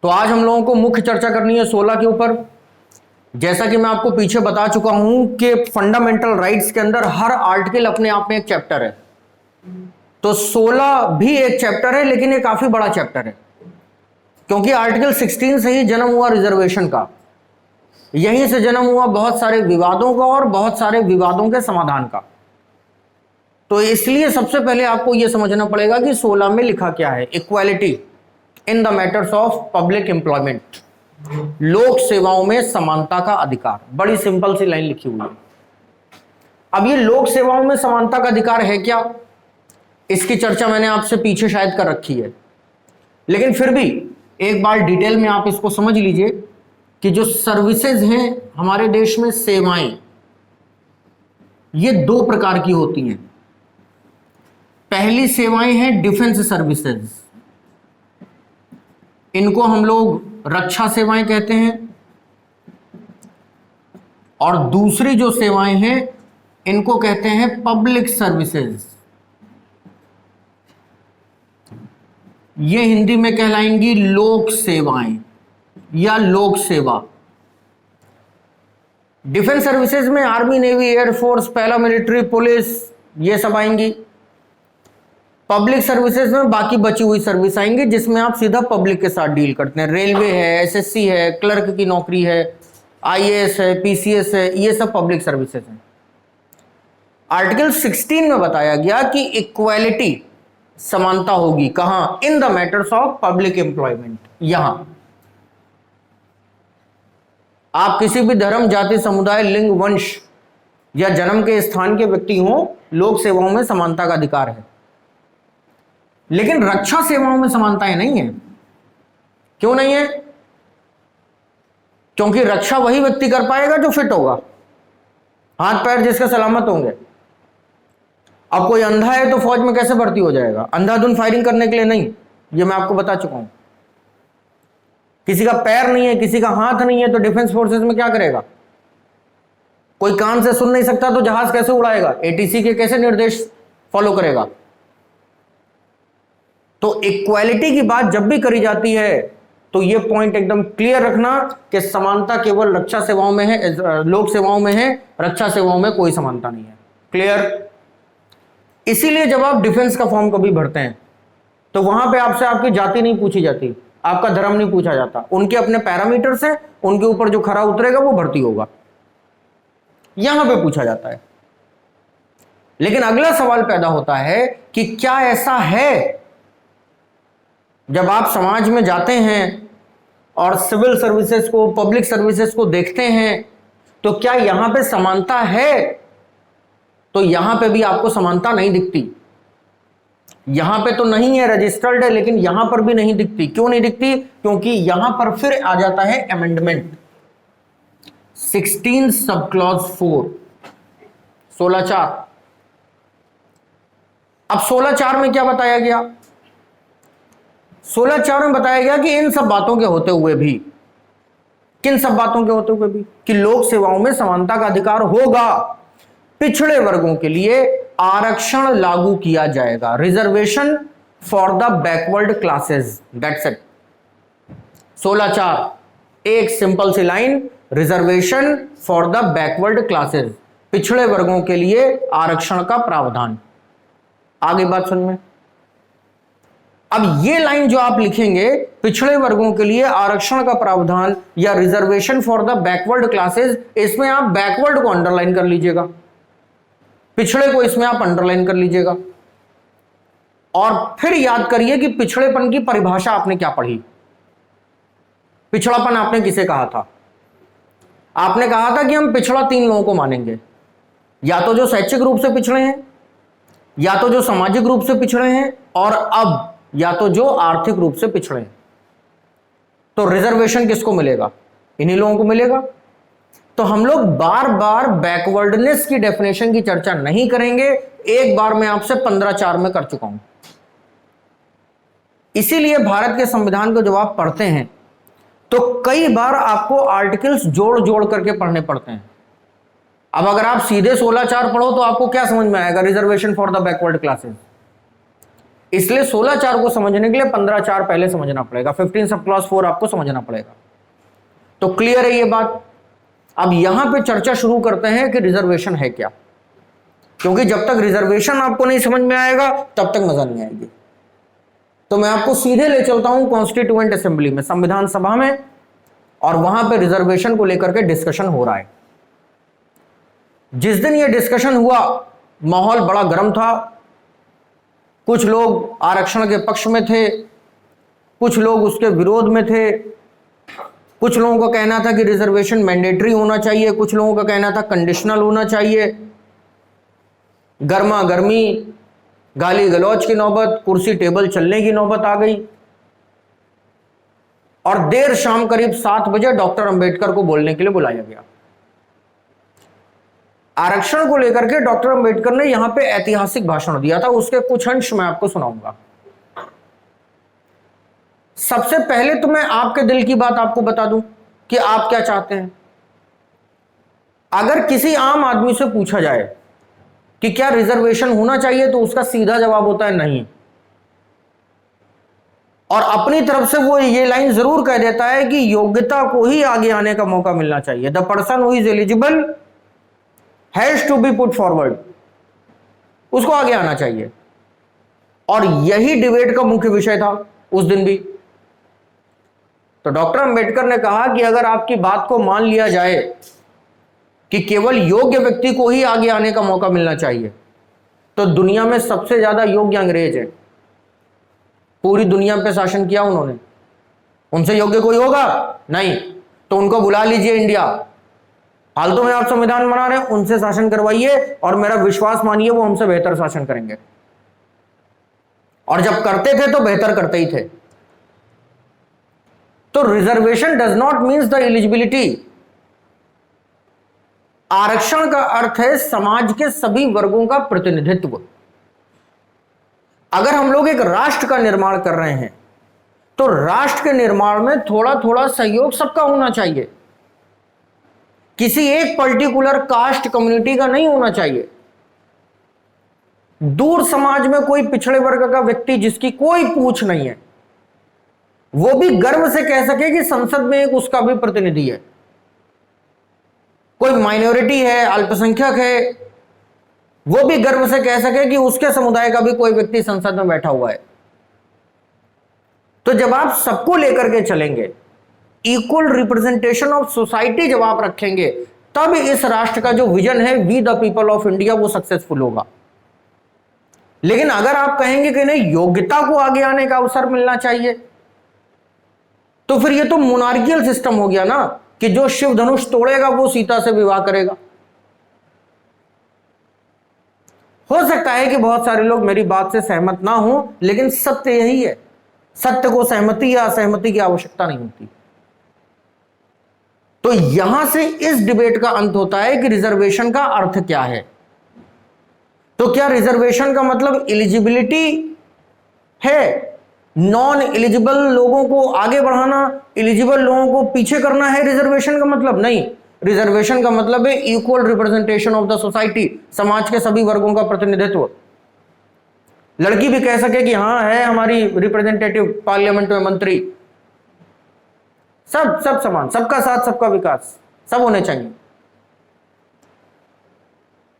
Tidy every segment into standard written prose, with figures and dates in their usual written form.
तो आज हम लोगों को मुख्य चर्चा करनी है 16 के ऊपर। जैसा कि मैं आपको पीछे बता चुका हूं कि फंडामेंटल राइट्स के अंदर हर आर्टिकल अपने आप में एक चैप्टर है। तो 16 भी एक चैप्टर है, लेकिन ये काफी बड़ा चैप्टर है, क्योंकि आर्टिकल 16 से ही जन्म हुआ रिजर्वेशन का। यहीं से जन्म हुआ बहुत सारे विवादों का और बहुत सारे विवादों के समाधान का। तो इसलिए सबसे पहले आपको यह समझना पड़ेगा कि 16 में लिखा क्या है। Equality in the matters of public employment, लोक सेवाओं में समानता का अधिकार। बड़ी सिंपल सी लाइन लिखी हुई है। अब ये लोक सेवाओं में समानता का अधिकार है क्या, इसकी चर्चा मैंने आपसे पीछे शायद कर रखी है, लेकिन फिर भी एक बार डिटेल में आप इसको समझ लीजिए कि जो सर्विसेज हैं हमारे देश में, सेवाएं, ये दो प्रकार की होती हैं। पहली सेवाएं हैं डिफेंस सर्विसेज, इनको हम लोग रक्षा सेवाएं कहते हैं। और दूसरी जो सेवाएं हैं इनको कहते हैं पब्लिक सर्विसेज, ये हिंदी में कहलाएंगी लोक सेवाएं या लोक सेवा। डिफेंस सर्विसेज में army, navy, air force, paramilitary, police, ये सब आएंगी। पब्लिक सर्विसेज में बाकी बची हुई सर्विस आएंगी जिसमें आप सीधा पब्लिक के साथ डील करते हैं। रेलवे है, एसएससी है, क्लर्क की नौकरी है, आईएएस है, पीसीएस है, ये सब पब्लिक सर्विसेज हैं। आर्टिकल 16 में बताया गया कि इक्वालिटी, समानता होगी कहां, in the matters of public employment. यहां आप किसी भी धर्म, जाति, समुदाय, लिंग, वंश या जन्म के स्थान के व्यक्ति हो, लोक सेवाओं में समानता का अधिकार है। लेकिन रक्षा सेवाओं में समानताएं नहीं है। क्यों नहीं है? क्योंकि रक्षा वही व्यक्ति कर पाएगा जो फिट होगा, हाथ पैर जिसके सलामत होंगे। अब कोई अंधा है तो फौज में कैसे भर्ती हो जाएगा? अंधाधुंध फायरिंग करने के लिए नहीं, ये मैं आपको बता चुका हूं। किसी का पैर नहीं है, किसी का हाथ नहीं है, तो डिफेंस फोर्सेस में क्या करेगा? कोई कान से सुन नहीं सकता तो जहाज कैसे उड़ाएगा? एटीसी के कैसे निर्देश फॉलो करेगा? तो इक्वालिटी की बात जब भी करी जाती है तो यह पॉइंट एकदम क्लियर रखना कि समानता केवल रक्षा सेवाओं में है, लोक सेवाओं में है, रक्षा सेवाओं में कोई समानता नहीं है। क्लियर? इसीलिए जब आप डिफेंस का फॉर्म कभी भरते हैं तो वहां पे आपसे आपकी जाति नहीं पूछी जाती, आपका धर्म नहीं पूछा जाता। उनके अपने पैरामीटर्स हैं, उनके ऊपर जो खरा उतरेगा वो भर्ती होगा, यहां पे पूछा जाता है। लेकिन अगला सवाल पैदा होता है कि क्या ऐसा है? जब आप समाज में जाते हैं और सिविल सर्विसेज को, पब्लिक सर्विसेज को देखते हैं, तो क्या यहां पे समानता है? तो यहां पे भी आपको समानता नहीं दिखती। यहां पे तो नहीं है, रजिस्टर्ड है, लेकिन यहां पर भी नहीं दिखती। क्यों नहीं दिखती? क्योंकि यहां पर फिर आ जाता है अमेंडमेंट 16 सब क्लॉज 4, 16(4). अब 16(4) में क्या बताया गया? 16(4) में बताया गया कि इन सब बातों के होते हुए भी, किन सब बातों के होते हुए भी, कि लोक सेवाओं में समानता का अधिकार होगा, पिछड़े वर्गों के लिए आरक्षण लागू किया जाएगा। Reservation for the backward classes, that's it. 16(4) एक सिंपल सी line, reservation for the backward classes, पिछड़े वर्गों के लिए आरक्षण का प्रावधान। आगे बात सुन में। अब ये लाइन जो आप लिखेंगे, पिछड़े वर्गों के लिए आरक्षण का प्रावधान या reservation for the backward classes, इसमें आप बैकवर्ड को अंडरलाइन कर लीजिएगा, पिछड़े को इसमें आप अंडरलाइन कर लीजिएगा। और फिर याद करिए कि पिछड़ेपन की परिभाषा आपने क्या पढ़ी। पिछड़ापन आपने किसे कहा था? आपने कहा था कि हम पिछड़ा 3 लोगों को मानेंगे, या तो जो शैक्षिक रूप से पिछड़े हैं, या तो जो सामाजिक रूप से पिछड़े हैं, और अब या तो जो आर्थिक रूप से पिछड़े हैं। तो रिजर्वेशन किसको मिलेगा? इन्हीं लोगों को मिलेगा। तो हम लोग बार बार बैकवर्डनेस की डेफिनेशन की चर्चा नहीं करेंगे, एक बार मैं आपसे 15(4) में कर चुका हूं। इसीलिए भारत के संविधान को जब आप पढ़ते हैं तो कई बार आपको आर्टिकल्स जोड़ जोड़ करके पढ़ने पड़ते हैं। अब अगर आप सीधे 16(4) पढ़ो तो आपको क्या समझ में आएगा? Reservation for the backward classes. इसलिए 16/4 को समझने के लिए 15/4 पहले समझना पड़ेगा, 15 सब क्लॉज 4 आपको समझना पड़ेगा। तो क्लियर है ये बात। अब यहां पे चर्चा शुरू करते हैं कि रिजर्वेशन है क्या, क्योंकि जब तक रिजर्वेशन आपको नहीं समझ में आएगा तब तक मजा नहीं आएगी। तो मैं आपको सीधे ले चलता हूं कॉन्स्टिट्यूएंट असेंबली में, संविधान सभा में, और वहां पे रिजर्वेशन को लेकर के डिस्कशन हो रहा है। जिस दिन ये डिस्कशन हुआ माहौल बड़ा गर्म था। कुछ लोग आरक्षण के पक्ष में थे, कुछ लोग उसके विरोध में थे। कुछ लोगों का कहना था कि रिजर्वेशन मैंडेटरी होना चाहिए, कुछ लोगों का कहना था कंडीशनल होना चाहिए। गर्मा गर्मी, गाली गलौज की नौबत, कुर्सी टेबल चलने की नौबत आ गई। और देर शाम करीब 7 बजे डॉक्टर अंबेडकर को बोलने के लिए बुलाया गया। आरक्षण को लेकर के डॉक्टर अंबेडकर ने यहां पे ऐतिहासिक भाषण दिया था, उसके कुछ अंश मैं आपको सुनाऊंगा। सबसे पहले तो मैं आपके दिल की बात आपको बता दूं कि आप क्या चाहते हैं। अगर किसी आम आदमी से पूछा जाए कि क्या रिजर्वेशन होना चाहिए, तो उसका सीधा जवाब होता है नहीं। और अपनी तरफ से वो ये लाइन जरूर कह देता है कि योग्यता को ही आगे आने का मौका मिलना चाहिए। The person who is eligible has to be put forward, उसको आगे आना चाहिए। और यही डिबेट का मुख्य विषय था उस दिन भी। तो डॉक्टर अंबेडकर ने कहा कि अगर आपकी बात को मान लिया जाए कि केवल योग्य व्यक्ति को ही आगे आने का मौका मिलना चाहिए, तो दुनिया में सबसे ज्यादा योग्य अंग्रेज है। पूरी दुनिया पे शासन किया उन्होंने, उनसे योग्य कोई होगा नहीं। तो उनको बुला लीजिए इंडिया, फालतू में आप संविधान बना रहे हैं, उनसे शासन करवाइए और मेरा विश्वास मानिए वो हमसे बेहतर शासन करेंगे। और जब करते थे तो बेहतर करते ही थे। तो reservation does not means the eligibility. आरक्षण का अर्थ है समाज के सभी वर्गों का प्रतिनिधित्व। अगर हम लोग एक राष्ट्र का निर्माण कर रहे हैं तो राष्ट्र के निर्माण में थोड़ा थोड़ा सहयोग सबका होना चाहिए। किसी एक पर्टिकुलर कास्ट कम्युनिटी का नहीं होना चाहिए। दूर समाज में कोई पिछड़े वर्ग का व्यक्ति जिसकी कोई पूछ नहीं है, वो भी गर्व से कह सके कि संसद में एक उसका भी प्रतिनिधि है। कोई माइनॉरिटी है, अल्पसंख्यक है, वो भी गर्व से कह सके कि उसके समुदाय का भी कोई व्यक्ति संसद में बैठा हुआ है। तो जब आप सबको लेकर के चलेंगे, इक्वल रिप्रेजेंटेशन ऑफ सोसाइटी जब आप रखेंगे, तब इस राष्ट्र का जो विजन है we the people of India वो सक्सेसफुल होगा। लेकिन अगर आप कहेंगे कि नहीं योग्यता को आगे आने का अवसर मिलना चाहिए, तो फिर ये तो मोनार्कियल सिस्टम हो गया ना, कि जो शिव धनुष तोड़ेगा वो सीता से विवाह करेगा। हो सकता है कि बहुत सारे लोग मेरी बात से सहमत ना हो, लेकिन सत्य यही है। सत्य को सहमति या असहमति की आवश्यकता नहीं होती। तो यहां से इस डिबेट का अंत होता है कि रिजर्वेशन का अर्थ क्या है। तो क्या रिजर्वेशन का मतलब एलिजिबिलिटी है? नॉन एलिजिबल लोगों को आगे बढ़ाना, एलिजिबल लोगों को पीछे करना है रिजर्वेशन का मतलब? नहीं, रिजर्वेशन का मतलब है equal representation of the society, समाज के सभी वर्गों का प्रतिनिधित्व। लड़की भी कह सके कि हाँ है हमारी रिप्रेजेंटेटिव पार्लियामेंट में मंत्री। सब समान, सबका साथ सबका विकास, सब होने चाहिए।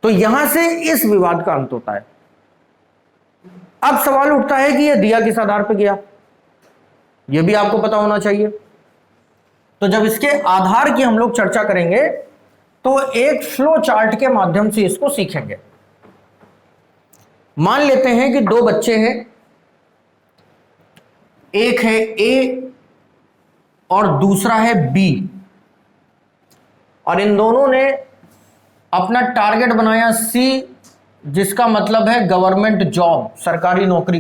तो यहां से इस विवाद का अंत होता है। अब सवाल उठता है कि यह दिया किस आधार पर गया, यह भी आपको पता होना चाहिए। तो जब इसके आधार की हम लोग चर्चा करेंगे तो एक फ्लो चार्ट के माध्यम से इसको सीखेंगे। मान लेते हैं कि दो बच्चे हैं, एक है ए और दूसरा है बी, और इन दोनों ने अपना टारगेट बनाया सी, जिसका मतलब है गवर्नमेंट जॉब, सरकारी नौकरी।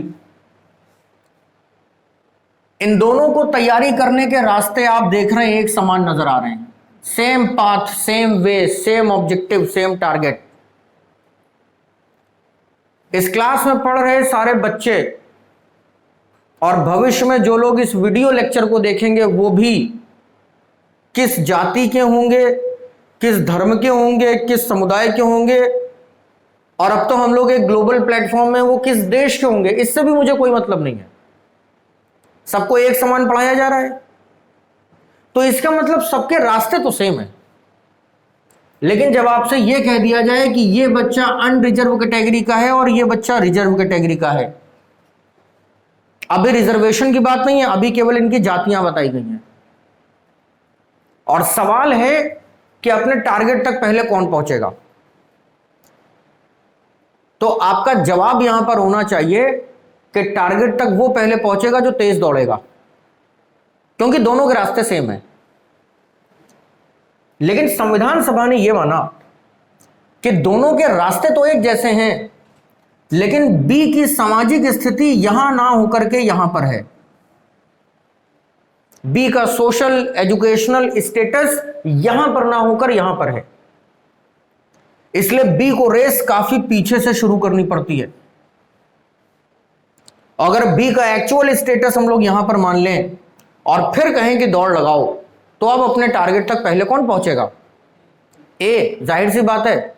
इन दोनों को तैयारी करने के रास्ते आप देख रहे हैं एक समान नजर आ रहे हैं। Same path, same way, same objective, same target. इस क्लास में पढ़ रहे सारे बच्चे और भविष्य में जो लोग इस वीडियो लेक्चर को देखेंगे वो भी किस जाति के होंगे, किस धर्म के होंगे, किस समुदाय के होंगे, और अब तो हम लोग एक ग्लोबल प्लेटफॉर्म में, वो किस देश के होंगे इससे भी मुझे कोई मतलब नहीं है, सबको एक समान पढ़ाया जा रहा है। तो इसका मतलब सबके रास्ते तो सेम है। लेकिन जब आपसे यह कह दिया जाए कि यह बच्चा अनरिजर्व कैटेगरी का है और यह बच्चा रिजर्व कैटेगरी का है, अभी रिजर्वेशन की बात नहीं है, अभी केवल इनकी जातियां बताई गई हैं। और सवाल है कि अपने टारगेट तक पहले कौन पहुंचेगा। तो आपका जवाब यहां पर होना चाहिए कि टारगेट तक वो पहले पहुंचेगा जो तेज दौड़ेगा, क्योंकि दोनों के रास्ते सेम है। लेकिन संविधान सभा ने यह माना कि दोनों के रास्ते तो एक जैसे हैं, लेकिन बी की सामाजिक स्थिति यहां ना होकर के यहां पर है। बी का सोशल एजुकेशनल स्टेटस यहां पर ना होकर यहां पर है, इसलिए बी को रेस काफी पीछे से शुरू करनी पड़ती है। अगर बी का एक्चुअल स्टेटस हम लोग यहां पर मान लें और फिर कहें कि दौड़ लगाओ, तो अब अपने टारगेट तक पहले कौन पहुंचेगा? ए। जाहिर सी बात है,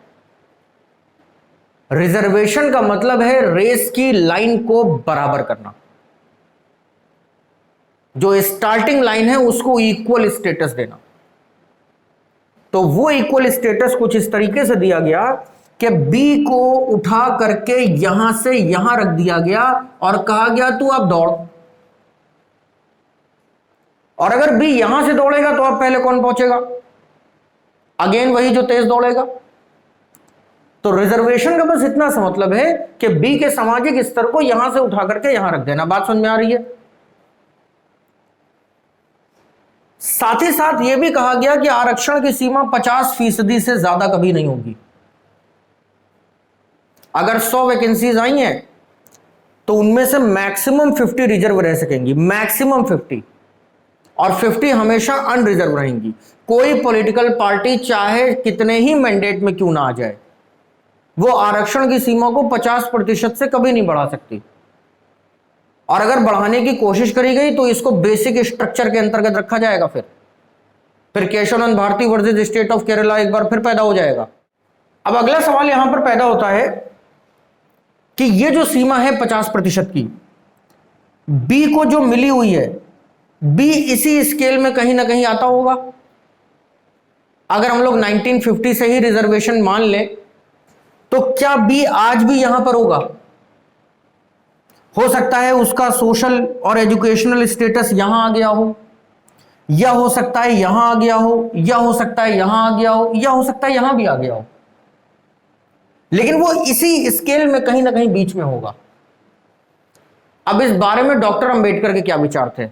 रिजर्वेशन का मतलब है रेस की लाइन को बराबर करना, जो स्टार्टिंग लाइन है उसको इक्वल स्टेटस देना। तो वो इक्वल स्टेटस कुछ इस तरीके से दिया गया कि बी को उठा करके यहां से यहां रख दिया गया और कहा गया तू अब दौड़। और अगर बी यहां से दौड़ेगा तो अब पहले कौन पहुंचेगा? अगेन वही जो तेज दौड़ेगा। तो रिजर्वेशन का बस इतना सा मतलब है कि बी के सामाजिक स्तर को यहां से उठा करके यहां रख देना। बात समझ में आ रही है? साथ ही साथ यह भी कहा गया कि आरक्षण की सीमा 50% से ज्यादा कभी नहीं होगी। अगर 100 वैकेंसीज आई हैं तो उनमें से मैक्सिमम 50 रिजर्व रह सकेंगी, मैक्सिमम 50, और 50 हमेशा अनरिजर्व रहेंगी। कोई पॉलिटिकल पार्टी चाहे कितने ही मैंडेट में क्यों ना आ जाए, वो आरक्षण की सीमा को 50% से कभी नहीं बढ़ा सकती। और अगर बढ़ाने की कोशिश करी गई तो इसको बेसिक स्ट्रक्चर के अंतर्गत रखा जाएगा। फिर Kesavananda Bharati versus state of Kerala एक बार फिर पैदा हो जाएगा। अब अगला सवाल यहां पर पैदा होता है कि ये जो सीमा है 50% की, बी को जो मिली हुई है, बी इसी स्केल में कहीं ना कहीं आता होगा। अगर हम लोग 1950 से ही रिजर्वेशन मान लें तो क्या बी आज भी यहां पर होगा? हो सकता है उसका सोशल और एजुकेशनल स्टेटस यहां आ गया हो, या हो सकता है यहां आ गया हो, या हो सकता है यहां आ गया हो, या हो सकता है यहां भी आ गया हो, लेकिन वो इसी स्केल में कहीं ना कहीं बीच में होगा। अब इस बारे में डॉक्टर अंबेडकर के क्या विचार थे?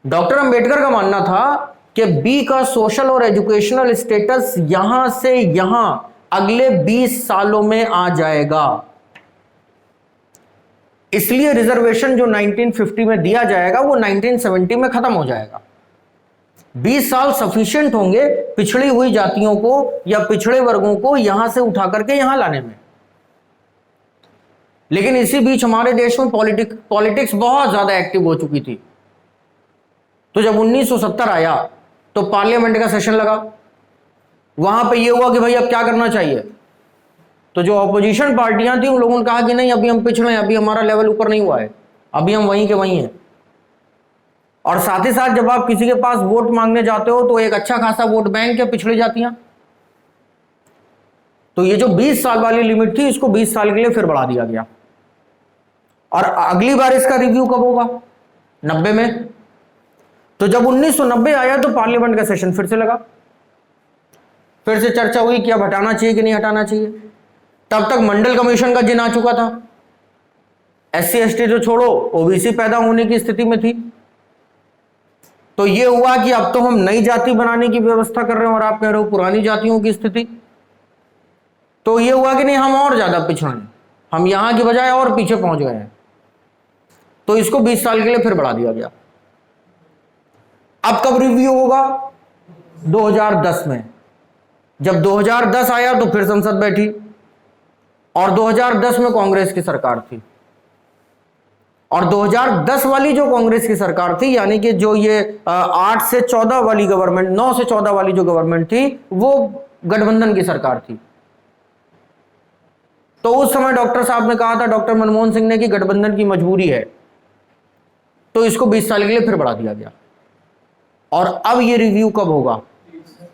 डॉक्टर अंबेडकर का मानना था कि बी का सोशल और एजुकेशनल स्टेटस यहां से यहां अगले 20 सालों में आ जाएगा। इसलिए रिजर्वेशन जो 1950 में दिया जाएगा वो 1970 में खत्म हो जाएगा। 20 साल सफिशिएंट होंगे पिछड़ी हुई जातियों को या पिछड़े वर्गों को यहां से उठा करके यहां लाने में। लेकिन इसी बीच हमारे देश में पॉलिटिक्स बहुत ज्यादा एक्टिव हो चुकी थी। तो जब 1970 आया तो पार्लियामेंट का सेशन लगा, वहां पे यह हुआ कि भाई अब क्या करना चाहिए। तो जो ऑपोजिशन पार्टियां थी उन लोगों ने कहा कि नहीं, अभी हम पिछड़े हैं, अभी हमारा लेवल ऊपर नहीं हुआ है, अभी हम वहीं के वहीं हैं। और साथ ही साथ जब आप किसी के पास वोट मांगने जाते हो तो एक अच्छा खासा वोट बैंक है पिछड़ी जातियां। तो ये जो 20 साल वाली लिमिट थी इसको 20 साल के लिए फिर बढ़ा दिया गया। और अगली बार इसका रिव्यू कब होगा? 90 में। तो जब 1990 आया तो पार्लियामेंट का सेशन फिर से लगा, फिर से चर्चा हुई कि अब हटाना चाहिए कि नहीं हटाना चाहिए। तब तक मंडल कमीशन का जिन आ चुका था, SC ST तो छोड़ो, OBC पैदा होने की स्थिति में थी। तो यह हुआ कि अब तो हम नई जाति बनाने की व्यवस्था कर रहे हैं और आप कह रहे हो पुरानी जातियों की स्थिति। तो यह हुआ कि नहीं, हम और ज्यादा पिछड़े हैं, हम यहां की बजाय और पीछे पहुंच गए हैं। तो इसको 20 साल के लिए फिर बढ़ा दिया गया। अब कब रिव्यू होगा? 2010 में। जब 2010 आया तो फिर संसद बैठी और 2010 में कांग्रेस की सरकार थी। और 2010 वाली जो कांग्रेस की सरकार थी, यानी कि जो ये 8 से 14 वाली गवर्नमेंट, 9 से 14 वाली जो गवर्नमेंट थी, वो गठबंधन की सरकार थी। तो उस समय डॉक्टर साहब ने कहा था, डॉक्टर मनमोहन सिंह ने, कि गठबंधन की मजबूरी है, तो इसको 20 साल के लिए फिर बढ़ा दिया गया। और अब ये रिव्यू कब होगा?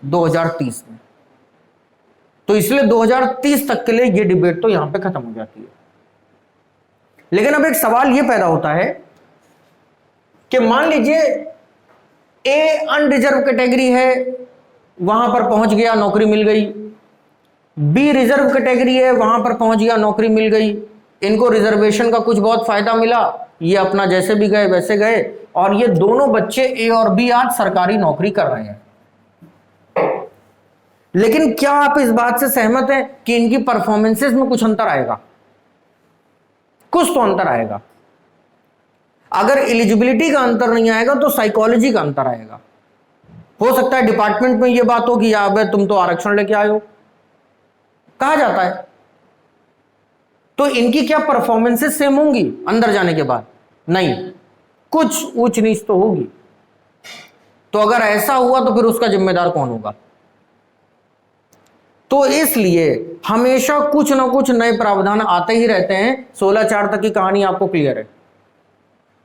2030 में। तो इसलिए 2030 तक के लिए ये डिबेट तो यहां पे खत्म हो जाती है। लेकिन अब एक सवाल ये पैदा होता है कि मान लीजिए ए अनरिजर्व कैटेगरी है, वहां पर पहुंच गया, नौकरी मिल गई। बी रिजर्व कैटेगरी है, वहां पर पहुंच गया, नौकरी मिल गई। इनको रिजर्वेशन का कुछ बहुत फायदा मिला, ये अपना जैसे भी गए वैसे गए, और ये दोनों बच्चे ए और बी आज सरकारी नौकरी कर रहे हैं। लेकिन क्या आप इस बात से सहमत हैं कि इनकी परफॉर्मेंसेस में कुछ अंतर आएगा? कुछ तो अंतर आएगा। अगर एलिजिबिलिटी का अंतर नहीं आएगा तो साइकोलॉजी का अंतर आएगा। हो सकता है डिपार्टमेंट में यह बात हो कि यार तुम तो आरक्षण लेके आए हो, कहा जाता है। तो इनकी क्या परफॉर्मेंसेस सेम होंगी अंदर जाने के बाद? नहीं, कुछ ऊंच नीच तो होगी। तो अगर ऐसा हुआ तो फिर उसका जिम्मेदार कौन होगा? तो इसलिए हमेशा कुछ ना कुछ नए प्रावधान आते ही रहते हैं। 16/4 तक की कहानी आपको क्लियर है।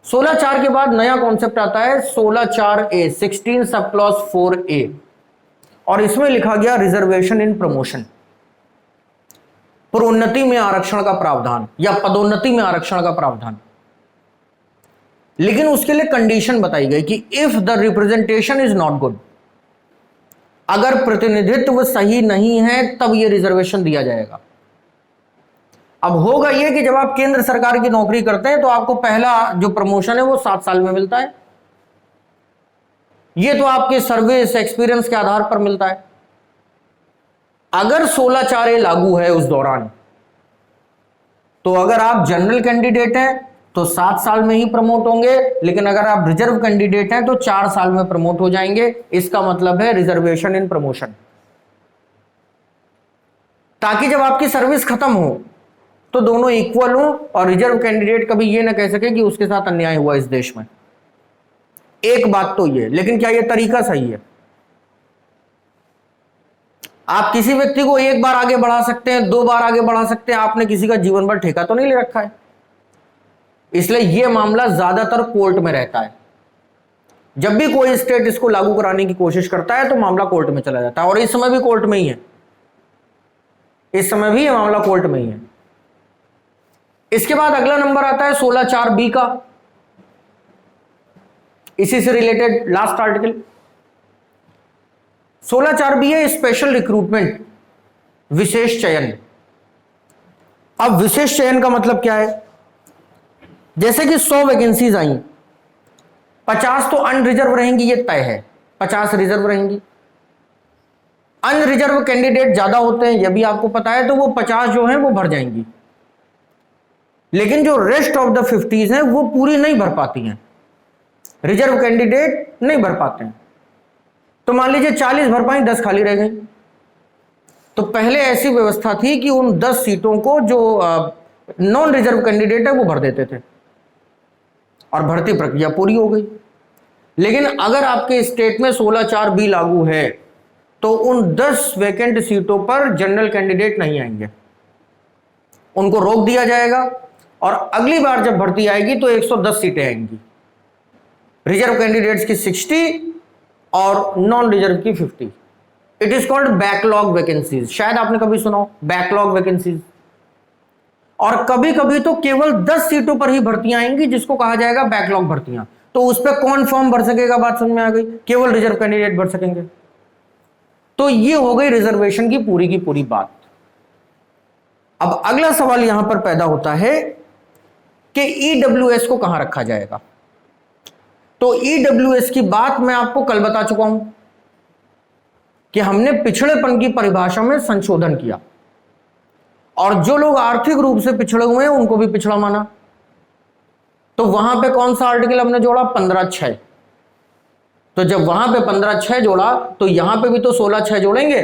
16/4 के बाद नया कॉन्सेप्ट आता है 16/4A, 16 सब क्लॉज 4A, और इसमें लिखा गया रिजर्वेशन इन प्रमोशन, प्रोन्नति में आरक्षण का प्रावधान या पदोन्नति में आरक्षण का प्रावधान। लेकिन उसके लिए कंडीशन बताई गई कि if the representation is not good, अगर प्रतिनिधित्व सही नहीं है तब यह रिजर्वेशन दिया जाएगा। अब होगा यह कि जब आप केंद्र सरकार की नौकरी करते हैं तो आपको पहला जो प्रमोशन है वो 7 साल में मिलता है। यह तो आपके सर्विस एक्सपीरियंस के आधार पर मिलता है। अगर 16/4A लागू है उस दौरान, तो अगर आप जनरल कैंडिडेट हैं तो 7 साल में ही प्रमोट होंगे, लेकिन अगर आप रिजर्व कैंडिडेट हैं तो 4 साल में प्रमोट हो जाएंगे। इसका मतलब है रिजर्वेशन इन प्रमोशन, ताकि जब आपकी सर्विस खत्म हो तो दोनों इक्वल हो और रिजर्व कैंडिडेट कभी यह ना कह सके कि उसके साथ अन्याय हुआ इस देश में। एक बात तो यह, लेकिन क्या यह तरीका सही है? आप किसी व्यक्ति को एक बार आगे बढ़ा सकते हैं, 2 बार आगे बढ़ा सकते हैं, आपने किसी का जीवन भर ठेका तो नहीं ले रखा है। इसलिए यह मामला ज्यादातर कोर्ट में रहता है। जब भी कोई स्टेट इसको लागू कराने की कोशिश करता है तो मामला कोर्ट में चला जाता है, और इस समय भी कोर्ट में ही है। इस समय भी यह मामला कोर्ट में ही है। इसके बाद अगला नंबर आता है 16/4B का, इसी से रिलेटेड लास्ट आर्टिकल। 16/4B है स्पेशल रिक्रूटमेंट, विशेष चयन। अब विशेष चयन का मतलब क्या है? जैसे कि 100 वैकेंसीज आई, 50 तो अनरिजर्व रहेंगी, ये तय है, 50 रिजर्व रहेंगी। अनरिजर्व कैंडिडेट ज्यादा होते हैं, यह भी आपको पता है, तो वो 50 जो हैं वो भर जाएंगी। लेकिन जो रेस्ट ऑफ द 50s हैं वो पूरी नहीं भर पाती हैं, रिजर्व कैंडिडेट नहीं भर पाते हैं। तो मान लीजिए 40 भर पाई, 10 खाली रह गई। तो पहले ऐसी व्यवस्था थी कि उन 10 सीटों को जो नॉन रिजर्व कैंडिडेट है वो भर देते थे और भर्ती प्रक्रिया पूरी हो गई। लेकिन अगर आपके स्टेट में 16/4B लागू है तो उन 10 वैकेंट सीटों पर जनरल कैंडिडेट नहीं आएंगे, उनको रोक दिया जाएगा, और अगली बार जब भर्ती आएगी तो 110 सीटें आएंगी, रिजर्व कैंडिडेट्स की 60 और नॉन रिजर्व की 50। It is called backlog vacancies. शायद आपने कभी सुना हो बैकलॉग वैकेंसीज। और कभी कभी तो केवल 10 सीटों पर ही भर्तियां आएंगी, जिसको कहा जाएगा बैकलॉग भर्तियां। तो उस पर कौन फॉर्म भर सकेगा? बात समझ में आ गई, केवल रिजर्व कैंडिडेट भर सकेंगे। तो ये हो गई रिजर्वेशन की पूरी बात। अब अगला सवाल यहां पर पैदा होता है कि ईडब्ल्यूएस को कहां रखा जाएगा। तो ईडब्ल्यूएस की बात मैं आपको कल बता चुका हूं कि हमने पिछड़ेपन की परिभाषा में संशोधन किया, और जो लोग आर्थिक रूप से पिछड़े हुए हैं उनको भी पिछड़ा माना। तो वहां पे कौन सा आर्टिकल हमने जोड़ा? 15(6). तो जब वहां पे 15(6) जोड़ा तो यहां पे भी तो 16(6) जोड़ेंगे।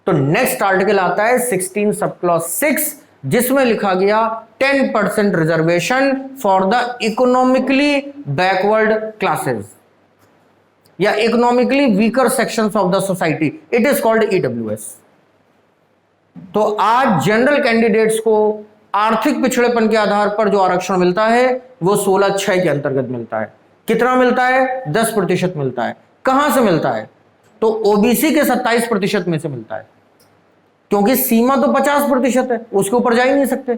तो नेक्स्ट आर्टिकल आता है 16 सब क्लॉज 6, जिसमें लिखा गया 10% reservation for the economically backward classes या economically weaker sections of the society. It is called EWS. तो आज जनरल कैंडिडेट्स को आर्थिक पिछड़ेपन के आधार पर जो आरक्षण मिलता है वो 16(6) के अंतर्गत मिलता है। कितना मिलता है? 10% मिलता है। कहां से मिलता है? तो ओबीसी के 27% में से मिलता है, क्योंकि सीमा तो 50% है, उसके ऊपर जा ही नहीं सकते।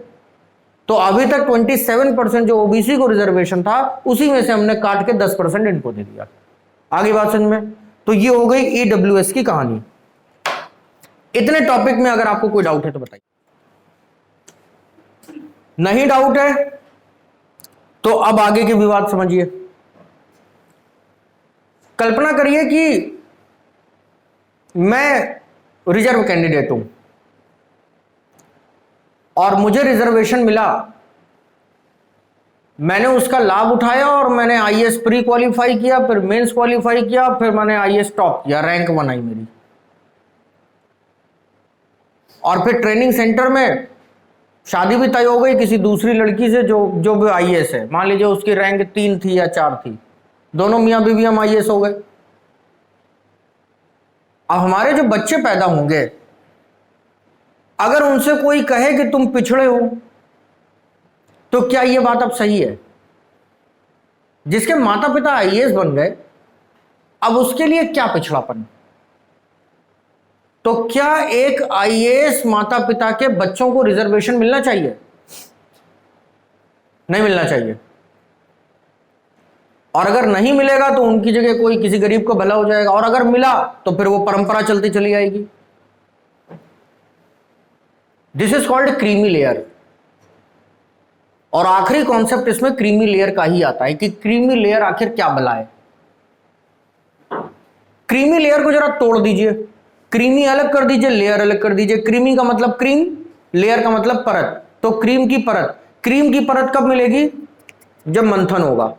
तो अभी तक 27% जो ओबीसी को रिजर्वेशन था उसी में से हमने काट के 10% इनको दे दिया। आगे बात समझ में? तो ये हो गई ईडब्ल्यूएस की कहानी। इतने टॉपिक में अगर आपको कोई डाउट है तो बताइए। नहीं डाउट है तो अब आगे के विवाद समझिए। कल्पना करिए कि मैं रिजर्व कैंडिडेट हूं और मुझे रिजर्वेशन मिला, मैंने उसका लाभ उठाया और मैंने आईएएस प्री क्वालिफाई किया, फिर मेंस क्वालिफाई किया, फिर मैंने आईएएस टॉप किया, रैंक 1 आई मेरी। और फिर ट्रेनिंग सेंटर में शादी भी तय हो गई किसी दूसरी लड़की से जो भी आईएएस है। मान लीजिए उसकी रैंक 3 थी या 4 थी, दोनों मियां बीवी हम आईएएस हो गए। अब हमारे जो बच्चे पैदा होंगे, अगर उनसे कोई कहे कि तुम पिछड़े हो, तो क्या यह बात अब सही है? जिसके माता पिता आईएएस बन गए, अब उसके लिए क्या पिछड़ापन? तो क्या एक आईएएस माता पिता के बच्चों को रिजर्वेशन मिलना चाहिए? नहीं मिलना चाहिए। और अगर नहीं मिलेगा तो उनकी जगह कोई किसी गरीब को भला हो जाएगा, और अगर मिला तो फिर वो परंपरा चलती चली आएगी। This is called creamy layer. और आखिरी कॉन्सेप्ट इसमें क्रीमी लेयर का ही आता है कि क्रीमी लेयर आखिर क्या भला है। क्रीमी लेयर को जरा तोड़ दीजिए, क्रीमी अलग कर दीजिए, लेयर अलग कर दीजिए। क्रीमी का मतलब क्रीम, लेयर का मतलब परत। तो क्रीम की परत कब मिलेगी? जब मंथन होगा,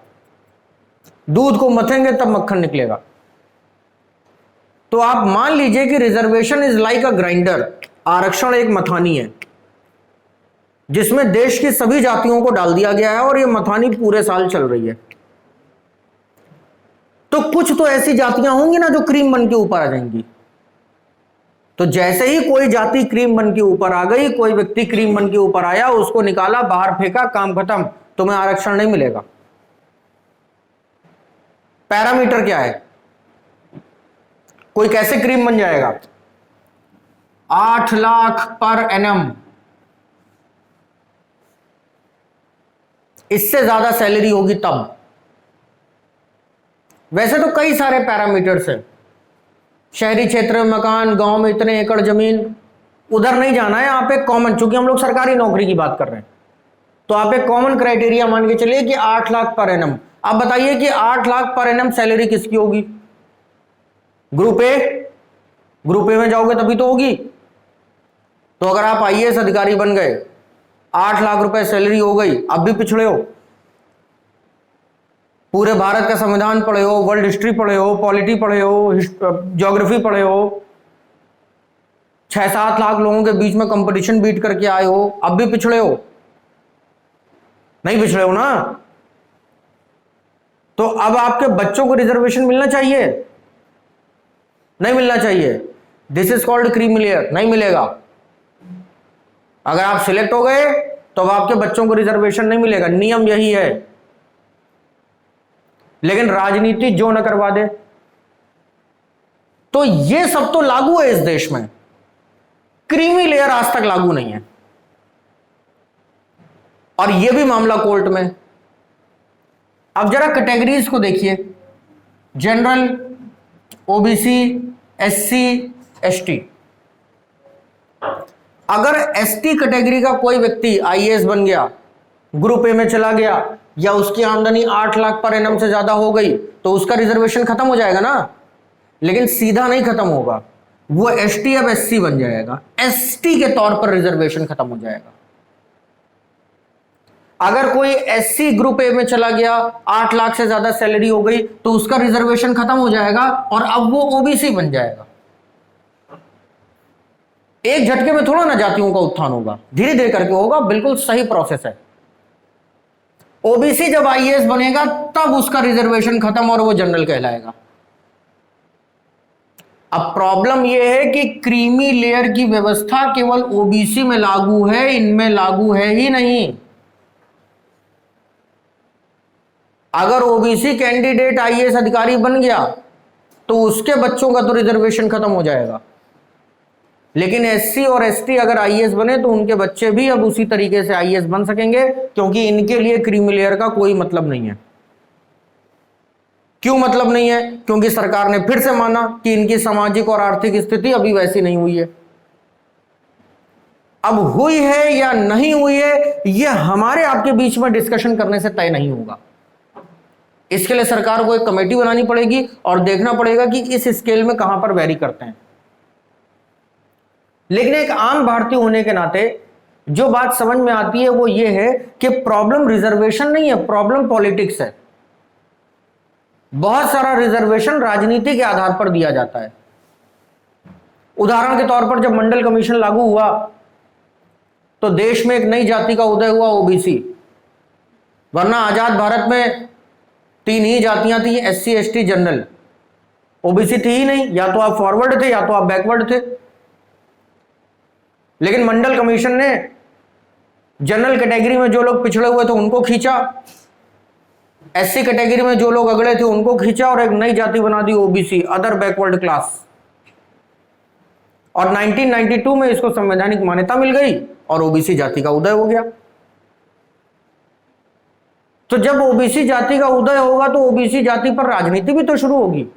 दूध को मथेंगे तब मक्खन निकलेगा। तो आप मान लीजिए कि reservation is like a grinder, आरक्षण एक मथानी है जिसमें देश की सभी जातियों को डाल दिया गया है और यह मथानी पूरे साल चल रही है। तो कुछ तो ऐसी जातियां होंगी ना जो क्रीम बन के ऊपर आ जाएंगी। तो जैसे ही कोई जाति क्रीम बन के ऊपर आ गई, कोई व्यक्ति क्रीम बन के ऊपर आया, उसको निकाला, बाहर फेंका, काम खत्म, तुम्हें आरक्षण नहीं मिलेगा। पैरामीटर क्या है? कोई कैसे क्रीम बन जाएगा? 8 लाख पर एनम, इससे ज्यादा सैलरी होगी तब। वैसे तो कई सारे पैरामीटर्स हैं, शहरी क्षेत्र में मकान, गांव में इतने एकड़ जमीन, उधर नहीं जाना है। आप एक कॉमन, चूंकि हम लोग सरकारी नौकरी की बात कर रहे हैं, तो आप एक कॉमन क्राइटेरिया मान के चलिए कि 8 लाख पर एनम। आप बताइए कि 8 लाख पर एनम सैलरी किसकी होगी? ग्रुप ए में जाओगे तभी तो होगी। तो अगर आप आईएएस अधिकारी बन गए, 8 लाख रुपए सैलरी हो गई, अब भी पिछड़े हो। पूरे भारत का संविधान पढ़े हो, वर्ल्ड हिस्ट्री पढ़े हो, पॉलिटी पढ़े हो, ज्योग्राफी पढ़े हो, 6-7 लाख लोगों के बीच में कंपटीशन बीट करके आए हो, अब भी पिछड़े हो। नहीं पिछड़े हो ना? तो अब आपके बच्चों को रिजर्वेशन मिलना चाहिए? नहीं मिलना चाहिए। This is called creamy layer. नहीं मिलेगा। अगर आप सिलेक्ट हो गए तो अब आपके बच्चों को रिजर्वेशन नहीं मिलेगा, नियम यही है। लेकिन राजनीति जो न करवा दे। तो ये सब तो लागू है इस देश में, क्रीमी लेयर आज तक लागू नहीं है। और यह भी मामला कोर्ट में। अब जरा कैटेगरीज को देखिए, जनरल, ओबीसी, एससी, एसटी। अगर एसटी कैटेगरी का कोई व्यक्ति आईएएस बन गया, ग्रुप ए में चला गया, या उसकी आमदनी 8 लाख पर एनम से ज्यादा हो गई, तो उसका रिजर्वेशन खत्म हो जाएगा ना। लेकिन सीधा नहीं खत्म होगा, वो एसटी अब एससी बन जाएगा, एसटी के तौर पर रिजर्वेशन खत्म हो जाएगा। अगर कोई एससी ग्रुप ए में चला गया, 8 लाख से ज्यादा सैलरी हो गई, तो उसका रिजर्वेशन खत्म हो जाएगा और अब वो ओबीसी बन जाएगा। एक झटके में थोड़ा ना जातियों का उत्थान होगा, धीरे धीरे करके होगा। बिल्कुल सही प्रोसेस है। ओबीसी जब आईएएस बनेगा तब उसका रिजर्वेशन खत्म और वो जनरल कहलाएगा। अब प्रॉब्लम यह है कि क्रीमी लेयर की व्यवस्था केवल ओबीसी में लागू है, इनमें लागू है ही नहीं। अगर ओबीसी कैंडिडेट आईएएस अधिकारी बन गया तो उसके बच्चों का तो रिजर्वेशन खत्म हो जाएगा, लेकिन एससी और एसटी अगर आईएएस बने तो उनके बच्चे भी अब उसी तरीके से आईएएस बन सकेंगे, क्योंकि इनके लिए क्रीमी लेयर का कोई मतलब नहीं है। क्यों मतलब नहीं है? क्योंकि सरकार ने फिर से माना कि इनकी सामाजिक और आर्थिक स्थिति अभी वैसी नहीं हुई है। अब हुई है या नहीं हुई है, यह हमारे आपके बीच में डिस्कशन करने से तय नहीं होगा। इसके लिए सरकार को एक कमेटी बनानी पड़ेगी और देखना पड़ेगा कि इस स्केल में कहां पर वेरी करते हैं। लेकिन एक आम भारतीय होने के नाते जो बात समझ में आती है वो ये है कि प्रॉब्लम रिजर्वेशन नहीं है, प्रॉब्लम पॉलिटिक्स है। बहुत सारा रिजर्वेशन राजनीति के आधार पर दिया जाता है। उदाहरण के तौर पर जब मंडल कमीशन लागू हुआ तो देश में एक नई जाति का उदय हुआ, ओबीसी। वरना आजाद भारत में 3 ही जातियां थी, एससी एसटी जनरल। ओबीसी थी ही नहीं, या तो आप फॉरवर्ड थे या तो आप बैकवर्ड थे। लेकिन मंडल कमीशन ने जनरल कैटेगरी में जो लोग पिछड़े हुए थे उनको खींचा, एससी कैटेगरी में जो लोग अगड़े थे उनको खींचा और एक नई जाति बना दी, ओबीसी, अदर बैकवर्ड क्लास। और 1992 में इसको संवैधानिक मान्यता मिल गई और ओबीसी जाति का उदय हो गया। तो जब ओबीसी जाति का उदय होगा तो ओबीसी जाति पर राजनीति भी तो शुरू होगी।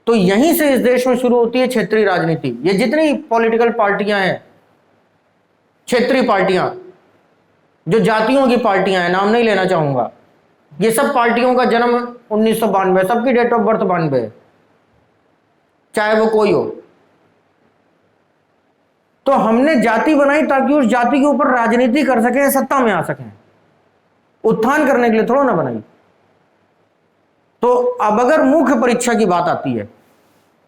तो यहीं से इस देश में शुरू होती है क्षेत्रीय राजनीति। ये जितनी पॉलिटिकल पार्टियां हैं, क्षेत्रीय पार्टियां, जो जातियों की पार्टियां हैं, नाम नहीं लेना चाहूंगा, ये सब पार्टियों का जन्म 1992, सबकी डेट ऑफ बर्थ 92, चाहे वो कोई हो। तो हमने जाति बनाई ताकि उस जाति के ऊपर राजनीति कर सकें, सत्ता में आ सकें, उत्थान करने के लिए थोड़ा ना बनाई। तो अब अगर मुख्य परीक्षा की बात आती है,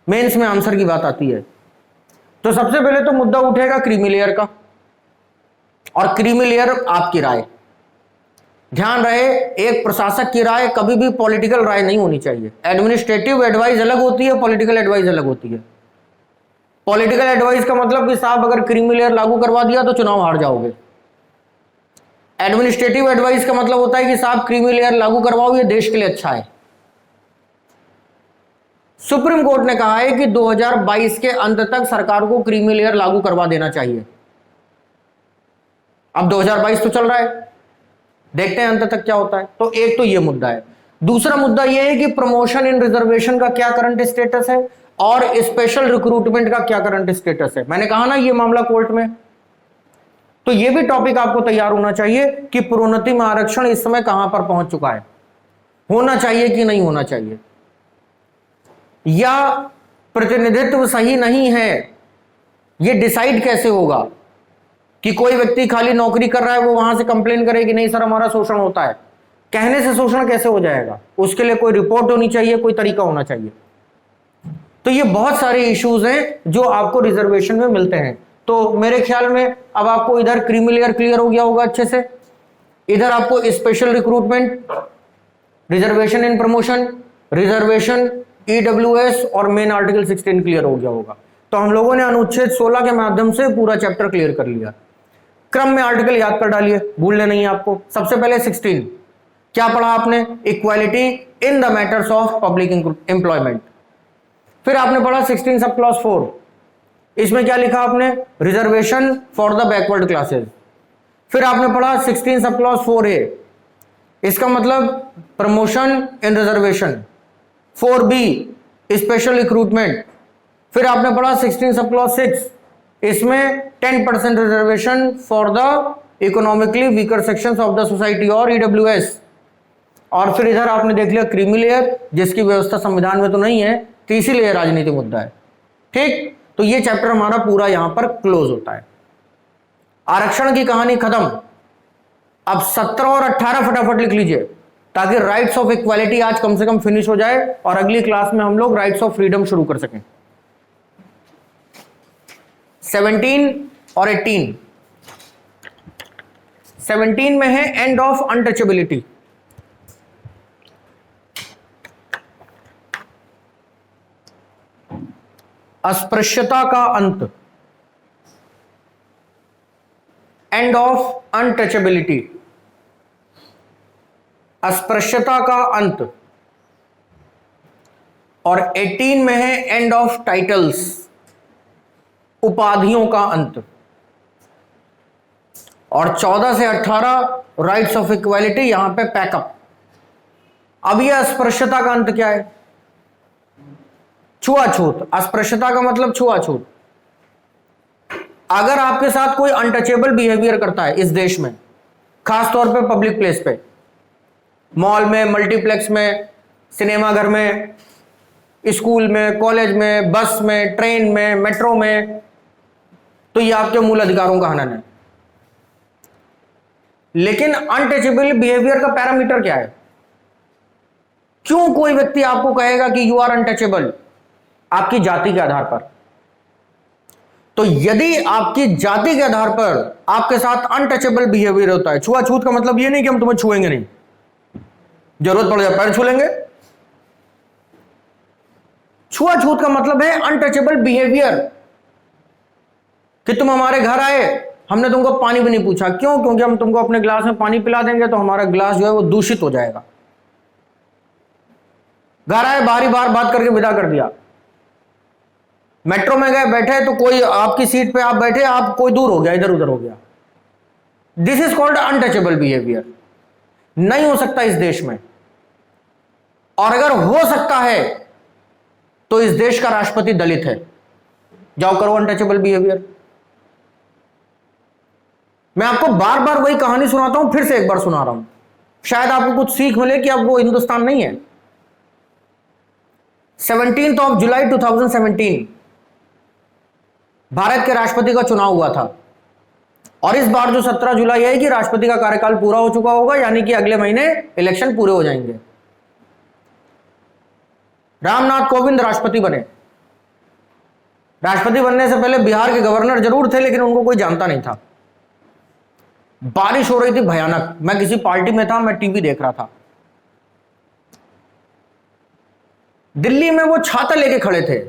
मेंस में आंसर की बात आती है, तो सबसे पहले तो मुद्दा उठेगा क्रीमी लेयर का। और क्रीमी लेयर आपकी राय, ध्यान रहे, एक प्रशासक की राय कभी भी पॉलिटिकल राय नहीं होनी चाहिए। एडमिनिस्ट्रेटिव एडवाइस अलग होती है, पॉलिटिकल एडवाइस अलग होती है। पॉलिटिकल एडवाइस का मतलब कि साहब अगर क्रीमी लेयर लागू करवा दिया तो चुनाव हार जाओगे। एडमिनिस्ट्रेटिव एडवाइस का मतलब होता है कि साहब क्रीमी लेयर लागू करवाओ, ये देश के लिए अच्छा है। सुप्रीम कोर्ट ने कहा है कि 2022 के अंत तक सरकार को क्रीमी लेयर लागू करवा देना चाहिए। अब 2022 तो चल रहा है, देखते हैं अंत तक क्या होता है। तो एक तो ये मुद्दा है। दूसरा मुद्दा यह है कि प्रमोशन इन रिजर्वेशन का क्या करंट स्टेटस है और स्पेशल रिक्रूटमेंट का क्या करंट स्टेटस है। मैंने कहा ना ये मामला कोर्ट में, तो ये भी टॉपिक आपको तैयार होना चाहिए कि प्रोन्नति में आरक्षण इस समय कहां पर पहुंच चुका है, होना चाहिए कि नहीं होना चाहिए, या प्रतिनिधित्व सही नहीं है। ये डिसाइड कैसे होगा कि कोई व्यक्ति खाली नौकरी कर रहा है वो वहां से कंप्लेन करे कि नहीं सर हमारा शोषण होता है। कहने से शोषण कैसे हो जाएगा? उसके लिए कोई रिपोर्ट होनी चाहिए, कोई तरीका होना चाहिए। तो ये बहुत सारे इश्यूज हैं जो आपको रिजर्वेशन में मिलते हैं। तो मेरे ख्याल में अब आपको इधर क्रीमी लेयर क्लियर हो गया होगा अच्छे से, इधर आपको special recruitment, reservation in promotion, reservation, EWS और मेन आर्टिकल 16 क्लियर हो गया होगा। तो हम लोगों ने अनुच्छेद 16 के माध्यम से पूरा चैप्टर क्लियर कर लिया। क्रम में आर्टिकल याद कर डालिए, भूलने नहीं है आपको। सबसे पहले 16 क्या पढ़ा आपने? Equality in the matters of public employment. फिर आपने पढ़ा 16 सब क्लॉज 4, इसमें क्या लिखा आपने? Reservation for the backward classes. फिर आपने पढ़ा 16 सब क्लॉज 4A, इसका मतलब प्रमोशन इन रिजर्वेशन। 4B special recruitment. फिर आपने पढ़ा 16 सब क्लॉज 6, इसमें 10% reservation for the economically weaker sections of the society और ईडब्ल्यूएस। और फिर इधर आपने देख लिया क्रीमी लेयर, जिसकी व्यवस्था संविधान में तो नहीं है, तो इसीलिए राजनीतिक मुद्दा है। ठीक, तो ये चैप्टर हमारा पूरा यहां पर क्लोज होता है। आरक्षण की कहानी खत्म। अब 17 और 18 फटाफट लिख लीजिए ताकि राइट्स ऑफ इक्वालिटी आज कम से कम फिनिश हो जाए और अगली क्लास में हम लोग राइट्स ऑफ फ्रीडम शुरू कर सकें। 17 और 18। 17 में है एंड ऑफ अनटचेबिलिटी। अस्पृश्यता का अंत, एंड ऑफ अनटचेबिलिटी, अस्पृश्यता का अंत। और 18 में है एंड ऑफ टाइटल्स, उपाधियों का अंत। और 14 से 18 राइट्स ऑफ इक्वालिटी, यहां पे पैकअप। अब यह अस्पृश्यता का अंत क्या है? छुआछूत। अस्पृश्यता का मतलब छुआछूत। अगर आपके साथ कोई अनटचेबल बिहेवियर करता है इस देश में, खासतौर पे पब्लिक प्लेस पे, मॉल में, मल्टीप्लेक्स में, सिनेमाघर में, स्कूल में, कॉलेज में, बस में, ट्रेन में, मेट्रो में, तो यह आपके मूल अधिकारों का हनन है। लेकिन अनटचेबल बिहेवियर का पैरामीटर क्या है? क्यों कोई व्यक्ति आपको कहेगा कि यू आर अनटचेबल? आपकी जाति के आधार पर। तो यदि आपकी जाति के आधार पर आपके साथ अनटचेबल बिहेवियर होता है, छुआछूत का मतलब यह नहीं कि हम तुम्हें छुएंगे नहीं, जरूरत पड़ जाए पैर छू लेंगे। छुआछूत का मतलब है अनटचेबल बिहेवियर, कि तुम हमारे घर आए, हमने तुमको पानी भी नहीं पूछा। क्यों? क्योंकि हम तुमको अपने गिलास में पानी पिला देंगे तो हमारा गिलास जो है वो दूषित हो जाएगा। घर आए, बाहरी बार बात करके विदा कर दिया। मेट्रो में गए, बैठे तो कोई आपकी सीट पे आप बैठे, आप कोई दूर हो गया, इधर उधर हो गया। This is called untouchable behaviour. नहीं हो सकता इस देश में। और अगर हो सकता है तो इस देश का राष्ट्रपति दलित है। जाओ करो अनटचेबल बिहेवियर। मैं आपको बार बार वही कहानी सुनाता हूं, फिर से एक बार सुना रहा हूं, शायद आपको कुछ सीख मिले कि अब वो हिंदुस्तान नहीं है। 17 जुलाई 2017 भारत के राष्ट्रपति का चुनाव हुआ था। और इस बार जो 17 जुलाई है कि राष्ट्रपति का कार्यकाल पूरा हो चुका होगा, यानी कि अगले महीने इलेक्शन पूरे हो जाएंगे। रामनाथ कोविंद राष्ट्रपति बने। राष्ट्रपति बनने से पहले बिहार के गवर्नर जरूर थे, लेकिन उनको कोई जानता नहीं था। बारिश हो रही थी भयानक। मैं किसी पार्टी में था, मैं टीवी देख रहा था। दिल्ली में वो छाता लेके खड़े थे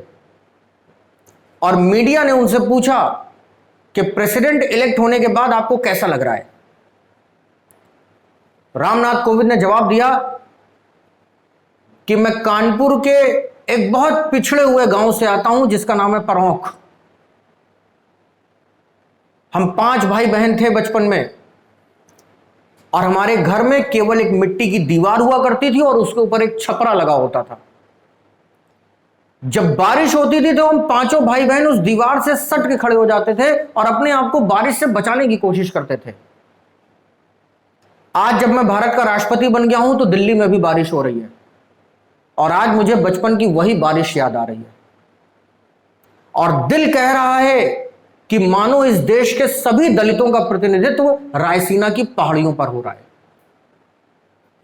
और मीडिया ने उनसे पूछा कि प्रेसिडेंट इलेक्ट होने के बाद आपको कैसा लग रहा है? रामनाथ कोविंद ने जवाब दिया कि मैं कानपुर के एक बहुत पिछड़े हुए गांव से आता हूं जिसका नाम है परौख। हम 5 भाई बहन थे बचपन में, और हमारे घर में केवल एक मिट्टी की दीवार हुआ करती थी और उसके ऊपर एक छपरा लगा होता था। जब बारिश होती थी तो हम 5 भाई बहन उस दीवार से सट के खड़े हो जाते थे और अपने आप को बारिश से बचाने की कोशिश करते थे। आज जब मैं भारत का राष्ट्रपति बन गया हूं तो दिल्ली में भी बारिश हो रही है, और आज मुझे बचपन की वही बारिश याद आ रही है। और दिल कह रहा है कि मानो इस देश के सभी दलितों का प्रतिनिधित्व रायसीना की पहाड़ियों पर हो रहा है।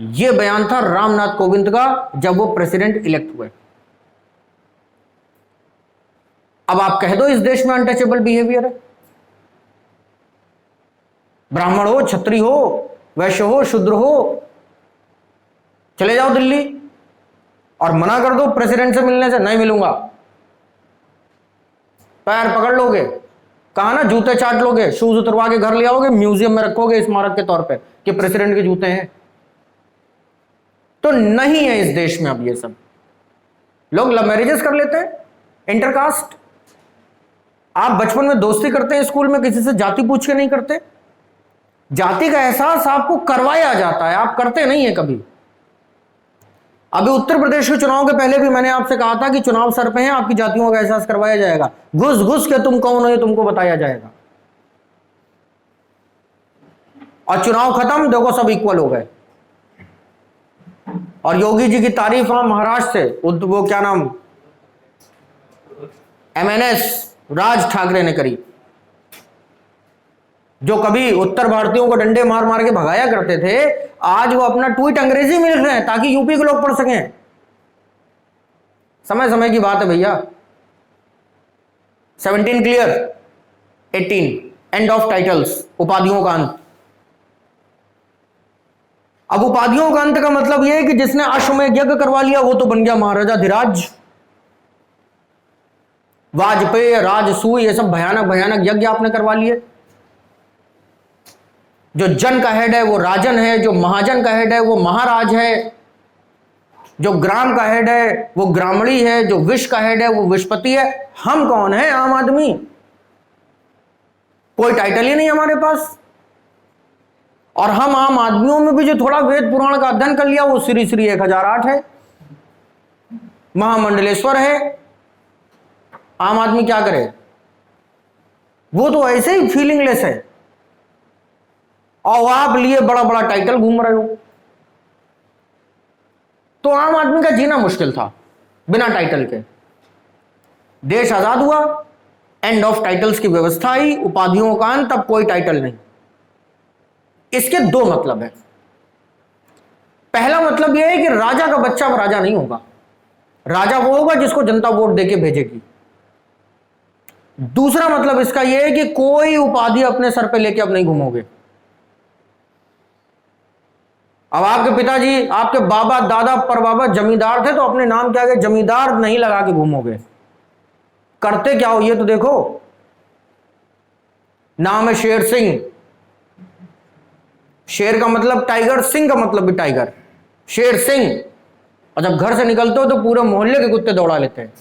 यह बयान था रामनाथ कोविंद का जब वो प्रेसिडेंट इलेक्ट हुए। अब आप कह दो इस देश में अनटचेबल बिहेवियर है। ब्राह्मण हो, क्षत्रिय हो, वैश्य हो, शूद्र हो, चले जाओ दिल्ली और मना कर दो प्रेसिडेंट से मिलने से, नहीं मिलूंगा। पैर पकड़ लोगे, कहा ना, जूते चाट लोगे, शूज उतरवा के घर ले आओगे, म्यूजियम में रखोगे स्मारक के तौर पे कि प्रेसिडेंट के जूते हैं। तो नहीं है इस देश में अब ये सब। लोग लव मैरिजेस कर लेते हैं, इंटरकास्ट। आप बचपन में दोस्ती करते हैं स्कूल में, किसी से जाति पूछ के नहीं करते। जाति का एहसास आपको करवाया जाता है, आप करते नहीं है कभी। अभी उत्तर प्रदेश के चुनाव के पहले भी मैंने आपसे कहा था कि चुनाव सर पे हैं, आपकी जातियों का एहसास करवाया जाएगा। घुस घुस के तुम कौन हो ये तुमको बताया जाएगा। और चुनाव खत्म, देखो सब इक्वल हो गए। और योगी जी की तारीफ वहां महाराष्ट्र से वो क्या नाम, MNS राज ठाकरे ने करी, जो कभी उत्तर भारतीयों को डंडे मार मार के भगाया करते थे, आज वो अपना ट्वीट अंग्रेजी में लिख रहे हैं ताकि यूपी के लोग पढ़ सकें। समय समय की बात है भैया। 17 क्लियर, 18 एंड ऑफ टाइटल्स, उपाधियों का अंत। अब उपाधियों का अंत का मतलब यह है कि जिसने अश्वमेध यज्ञ करवा लिया वो तो बन गया महाराजा धीराज। वाजपेयी, राजसू, ये सब भयानक भयानक यज्ञ आपने करवा लिए। जो जन का हेड है वो राजन है, जो महाजन का हेड है वो महाराज है, जो ग्राम का हेड है वो ग्रामणी है, जो विश्व का हेड है वो विश्वपति है। हम कौन है? आम आदमी। कोई टाइटल ही नहीं हमारे पास। और हम आम आदमियों में भी जो थोड़ा वेद पुराण का अध्ययन कर लिया वो श्री श्री 1008 है, महामंडलेश्वर है। आम आदमी क्या करे? वो तो ऐसे ही फीलिंगलेस है, और आप लिए बड़ा बड़ा टाइटल घूम रहे हो। तो आम आदमी का जीना मुश्किल था बिना टाइटल के। देश आजाद हुआ, एंड ऑफ टाइटल्स की व्यवस्था आई, उपाधियों का अंत, तब कोई टाइटल नहीं। इसके दो मतलब है। पहला मतलब यह है कि राजा का बच्चा अब राजा नहीं होगा। राजा वो होगा जिसको जनता वोट देके भेजेगी। दूसरा मतलब इसका यह है कि कोई उपाधि अपने सर पे लेके अब नहीं घूमोगे। अब आपके पिताजी, आपके बाबा, दादा, परबाबा जमींदार थे, तो अपने नाम के आगे जमींदार नहीं लगा के घूमोगे। करते क्या हो ये तो देखो। नाम है शेर सिंह। शेर का मतलब टाइगर, सिंह का मतलब भी टाइगर, शेर सिंह। और जब घर से निकलते हो तो पूरे मोहल्ले के कुत्ते दौड़ा लेते हैं।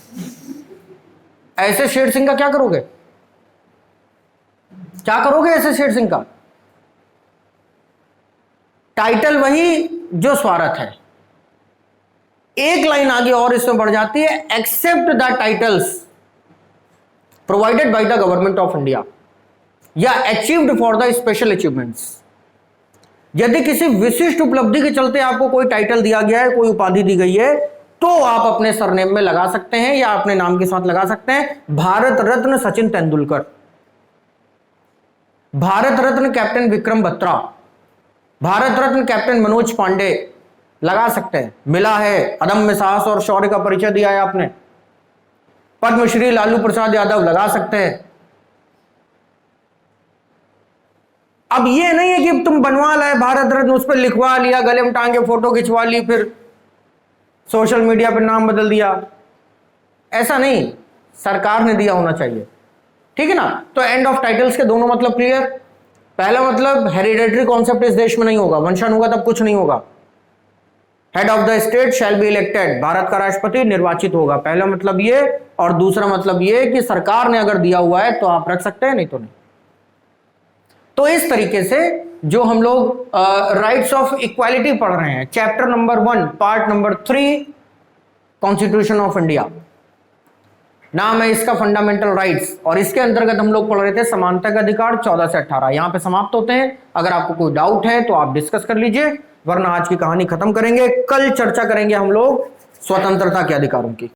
ऐसे शेर सिंह का क्या करोगे? क्या करोगे ऐसे शेर सिंह का? टाइटल वही जो स्वार्थ है। एक लाइन आगे और इसमें बढ़ जाती है, except the titles provided by the government of India या achieved for the special achievements. यदि किसी विशिष्ट उपलब्धि के चलते आपको कोई टाइटल दिया गया है, कोई उपाधि दी गई है, तो आप अपने सरनेम में लगा सकते हैं या अपने नाम के साथ लगा सकते हैं। भारत रत्न सचिन तेंदुलकर, भारत रत्न कैप्टन विक्रम बत्रा, भारत रत्न कैप्टन मनोज पांडे लगा सकते हैं। मिला है, अदम्य साहस और शौर्य का परिचय दिया है आपने। पद्मश्री लालू प्रसाद यादव लगा सकते हैं। अब ये नहीं है कि तुम बनवा लाए भारत रत्न, उस पर लिखवा लिया, गले में टांगे फोटो खिंचवा ली, फिर सोशल मीडिया पर नाम बदल दिया। ऐसा नहीं, सरकार ने दिया होना चाहिए। ठीक है ना? तो एंड ऑफ टाइटल्स के दोनों मतलब क्लियर। पहला मतलब हेरिडेटरी कॉन्सेप्ट इस देश में नहीं होगा, वंशान होगा तब कुछ नहीं होगा। Head of the state shall be elected, Bharat का राष्ट्रपति निर्वाचित होगा। पहला मतलब ये। और दूसरा मतलब ये कि सरकार ने अगर दिया हुआ है तो आप रख सकते हैं, नहीं तो नहीं। तो इस तरीके से जो हम लोग राइट्स ऑफ इक्वालिटी पढ़ रहे हैं, chapter number 1 part number 3 constitution of India, नाम है इसका फंडामेंटल राइट्स। और इसके अंतर्गत हम लोग पढ़ रहे थे समानता का अधिकार 14 से 18। यहां पे समाप्त होते हैं। अगर आपको कोई डाउट है तो आप डिस्कस कर लीजिए, वरना आज की कहानी खत्म करेंगे। कल चर्चा करेंगे हम लोग स्वतंत्रता के अधिकारों की।